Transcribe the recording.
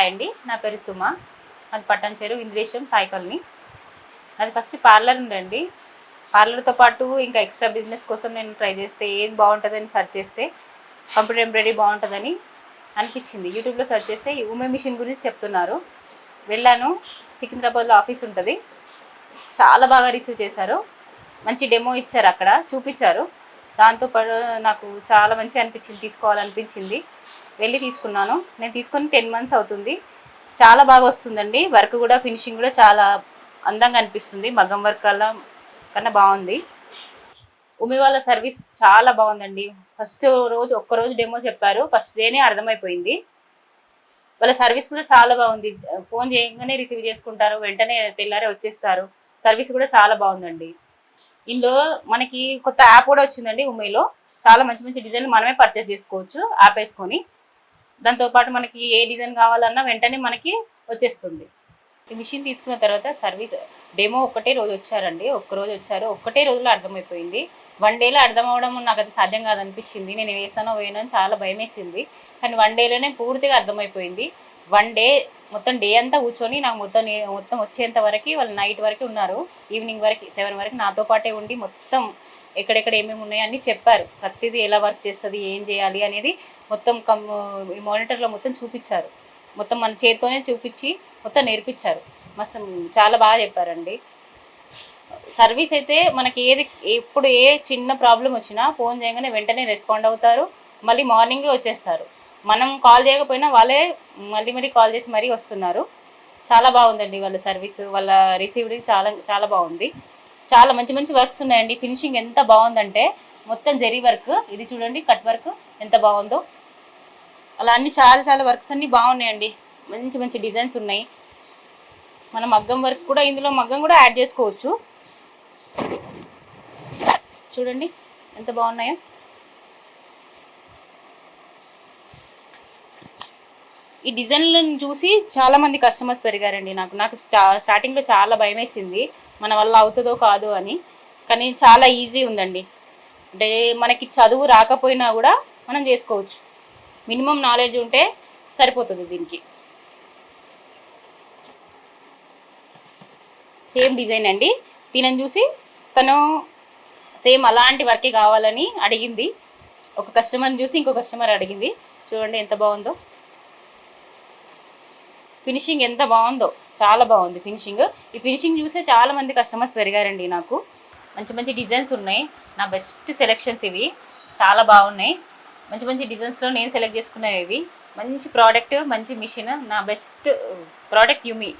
Hi అండి, నా పేరు సుమ. అది పట్టంచేరు ఇంద్రేశం సాయి కాలనీ. అది ఫస్ట్ పార్లర్ ఉందండి. పార్లర్తో పాటు ఇంకా ఎక్స్ట్రా బిజినెస్ కోసం నేను ట్రై చేస్తే ఏం బాగుంటుందని సెర్చ్ చేస్తే కంప్యూటర్ ఎంబ్రాయిడరీ బాగుంటుందని అనిపించింది. యూట్యూబ్లో సెర్చ్ చేస్తే ఉమె మిషన్ గురించి చెప్తున్నారు. వెళ్ళాను. సికింద్రాబాద్లో ఆఫీస్ ఉంటుంది. చాలా బాగా రిసీవ్ చేశారు. మంచి డెమో ఇచ్చారు, అక్కడ చూపించారు. దాంతో నాకు చాలా మంచిగా అనిపించింది, తీసుకోవాలనిపించింది. వెళ్ళి తీసుకున్నాను. నేను తీసుకొని 10 months అవుతుంది. చాలా బాగా వస్తుందండి. వర్క్ కూడా ఫినిషింగ్ కూడా చాలా అందంగా అనిపిస్తుంది. మగ్గం వర్క్ కన్నా బాగుంది. ఉమి వాళ్ళ సర్వీస్ చాలా బాగుందండి. ఫస్ట్ రోజు ఒక్కరోజు డెమో చెప్పారు. ఫస్ట్ డేనే అర్థమైపోయింది. వాళ్ళ సర్వీస్ కూడా చాలా బాగుంది. ఫోన్ చేయగానే రిసీవ్ చేసుకుంటారు, వెంటనే తెల్లారే వచ్చేస్తారు. సర్వీస్ కూడా చాలా బాగుందండి. ఇందులో మనకి కొత్త యాప్ కూడా వచ్చిందండి. ఉమేలో చాలా మంచి మంచి డిజైన్లు మనమే పర్చేస్ చేసుకోవచ్చు యాప్ వేసుకొని. దాంతోపాటు మనకి ఏ డిజైన్ కావాలన్నా వెంటనే మనకి వచ్చేస్తుంది. ఈ మిషన్ తీసుకున్న తర్వాత సర్వీస్ డెమో ఒక్కటే రోజు వచ్చారండి. ఒక్కరోజు వచ్చారు. ఒక్కటే రోజులో అర్థమైపోయింది. 1 dayలో అర్థం అవడం నాకు అది సాధ్యం కాదనిపించింది. నేను వేస్తానో వేయనో అని చాలా భయం వేసింది. కానీ 1 dayలోనే పూర్తిగా అర్థమైపోయింది. 1 day మొత్తం డే అంతా కూర్చొని నాకు మొత్తం వచ్చేంత వరకు వాళ్ళు నైట్ వరకు ఉన్నారు. ఈవినింగ్ వరకు 7 వరకు నాతో పాటే ఉండి మొత్తం ఎక్కడెక్కడ ఏమేమి ఉన్నాయో అన్నీ చెప్పారు. ప్రతిదీ ఎలా వర్క్ చేస్తుంది, ఏం చేయాలి అనేది మొత్తం ఈ మానిటర్లో మొత్తం చూపించారు. మొత్తం మన చేతితోనే చూపించి మొత్తం నేర్పించారు. మస్తు చాలా బాగా చెప్పారండి. సర్వీస్ అయితే మనకి ఎప్పుడు ఏ చిన్న ప్రాబ్లం వచ్చినా ఫోన్ చేయగానే వెంటనే రెస్పాండ్ అవుతారు. మళ్ళీ మార్నింగే వచ్చేస్తారు. మనం కాల్ చేయకపోయినా వాళ్ళే మళ్ళీ కాల్ చేసి మరీ వస్తున్నారు. చాలా బాగుందండి వాళ్ళ సర్వీస్. వాళ్ళ రిసీవ్డ్ చాలా చాలా బాగుంది. చాలా మంచి మంచి వర్క్స్ ఉన్నాయండి. ఫినిషింగ్ ఎంత బాగుందంటే మొత్తం జరీ వర్క్. ఇది చూడండి, కట్ వర్క్ ఎంత బాగుందో. అలా అన్ని చాలా చాలా వర్క్స్ అన్నీ బాగున్నాయండి. మంచి మంచి డిజైన్స్ ఉన్నాయి. మన మగ్గం వర్క్ కూడా, ఇందులో మగ్గం కూడా యాడ్ చేసుకోవచ్చు. చూడండి ఎంత బాగున్నాయో. ఈ డిజైన్లను చూసి చాలామంది కస్టమర్స్ పెరిగారండి. నాకు స్టార్టింగ్లో చాలా భయం వేసింది, మన వల్ల అవుతుందో కాదు అని. కానీ చాలా ఈజీ ఉందండి. అంటే మనకి చదువు రాకపోయినా కూడా మనం చేసుకోవచ్చు. మినిమం నాలెడ్జ్ ఉంటే సరిపోతుంది. దీనికి సేమ్ డిజైన్ అండి. తినని చూసి తను సేమ్ అలాంటి వర్కే కావాలని అడిగింది. ఒక కస్టమర్ని చూసి ఇంకో కస్టమర్ అడిగింది. చూడండి ఎంత బాగుందో. ఫినిషింగ్ ఎంత బాగుందో, చాలా బాగుంది ఫినిషింగ్. ఈ ఫినిషింగ్ చూసే చాలా మంది కస్టమర్స్ పెరిగారండి. నాకు మంచి మంచి డిజైన్స్ ఉన్నాయి. నా బెస్ట్ సెలెక్షన్స్ ఇవి. చాలా బాగున్నాయి. మంచి మంచి డిజైన్స్లో నేను సెలెక్ట్ చేసుకునేవి ఇవి. మంచి ప్రోడక్ట్, మంచి మిషన్. నా బెస్ట్ ప్రోడక్ట్ యుమి.